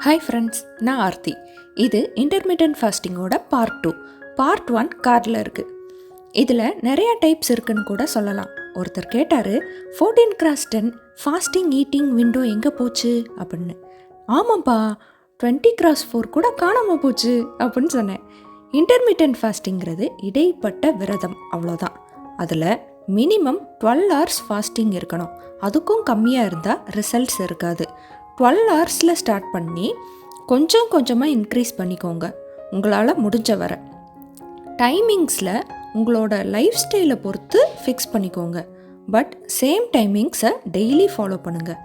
Hi friends, நான் ஆர்த்தி. இது intermittent ஃபாஸ்டிங்கோட part 2. Part 1 கார்டில் இருக்குது. இதில் நிறையா டைப்ஸ் இருக்குன்னு கூட சொல்லலாம். ஒருத்தர் கேட்டார், 14x10 ஃபாஸ்டிங் ஈட்டிங் விண்டோ எங்கே போச்சு அப்படின்னு. ஆமாப்பா, 20x4 கூட காணாமல் போச்சு அப்படின்னு சொன்னேன். இன்டர்மிட்டன்ட் ஃபாஸ்டிங்கிறது இடைப்பட்ட விரதம், அவ்வளோதான். அதில் மினிமம் 12 hours ஃபாஸ்டிங் இருக்கணும். அதுக்கும் கம்மியாக இருந்தால் ரிசல்ட்ஸ் இருக்காது. 12 hours ஸ்டார்ட் பண்ணி கொஞ்சம் கொஞ்சமாக இன்க்ரீஸ் பண்ணிக்கோங்க, உங்களால் முடிஞ்ச வர. டைமிங்ஸில் உங்களோட லைஃப் ஸ்டைலை பொறுத்து ஃபிக்ஸ் பண்ணிக்கோங்க. பட் சேம் டைமிங்ஸை டெய்லி ஃபாலோ பண்ணுங்கள்.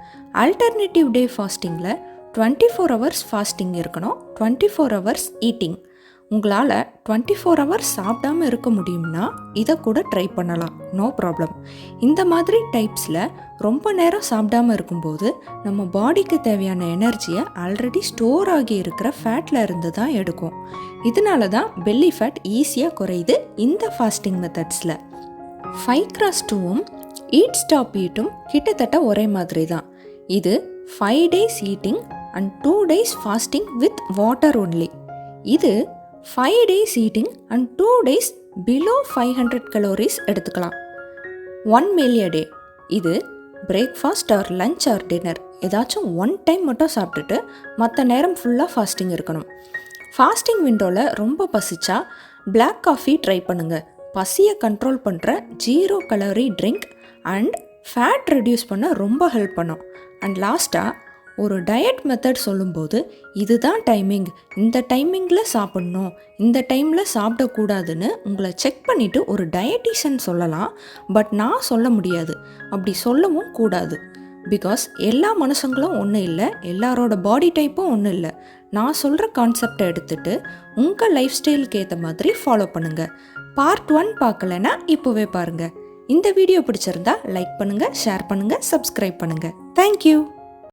ஆல்டர்னேட்டிவ் டே ஃபாஸ்டிங்கில் 24 hours ஃபாஸ்டிங் இருக்கணும், 24 hours ஈட்டிங். உங்களால் 24 hours சாப்பிடாமல் இருக்க முடியும்னா இதை கூட ட்ரை பண்ணலாம், நோ ப்ராப்ளம். இந்த மாதிரி டைப்ஸில் ரொம்ப நேரம் சாப்பிடாமல் இருக்கும்போது நம்ம பாடிக்கு தேவையான எனர்ஜியை ஆல்ரெடி ஸ்டோர் ஆகி இருக்கிற ஃபேட்டில் இருந்து தான் எடுக்கும். இதனால தான் பெல்லி ஃபேட் ஈஸியாக குறையுது இந்த ஃபாஸ்டிங் மெத்தட்ஸில். 5x2ம் ஈட் ஸ்டாப் ஈட்டும் கிட்டத்தட்ட ஒரே மாதிரி தான். இது 5 days eating and 2 days fasting with water only. இது 5 days eating and 2 days below 500 calories எடுத்துக்கலாம். 1 meal a day. இது breakfast R lunch R dinner ஏதாச்சும் 1 time மட்டும் சாப்பிட்டுட்டு மற்ற நேரம் ஃபுல்லாக ஃபாஸ்டிங் இருக்கணும். ஃபாஸ்டிங் விண்டோவில் ரொம்ப பசிச்சா பிளாக் காஃபி ட்ரை பண்ணுங்கள். பசியை கண்ட்ரோல் பண்ணுற 0 calorie drink and fat reduce பண்ண ரொம்ப ஹெல்ப் பண்ணும். அண்ட் லாஸ்ட்டாக ஒரு டயட் மெத்தட் சொல்லும்போது இதுதான் டைமிங், இந்த டைமிங்கில் சாப்பிட்ணும், இந்த டைமில் சாப்பிடக்கூடாதுன்னு உங்களை செக் பண்ணிவிட்டு ஒரு டயட்டிஷியன் சொல்லலாம். பட் நான் சொல்ல முடியாது, அப்படி சொல்லவும் கூடாது. பிகாஸ் எல்லா மனுஷங்களும் ஒன்றும் இல்லை, எல்லாரோட பாடி டைப்பும் ஒன்றும் இல்லை. நான் சொல்கிற கான்செப்டை எடுத்துகிட்டு உங்கள் லைஃப் ஸ்டைலுக்கு ஏற்ற மாதிரி ஃபாலோ பண்ணுங்கள். பார்ட் 1 பார்க்கலன்னா இப்போவே பாருங்கள். இந்த வீடியோ பிடிச்சிருந்தா லைக் பண்ணுங்கள், ஷேர் பண்ணுங்கள், சப்ஸ்கிரைப் பண்ணுங்கள். தேங்க்யூ.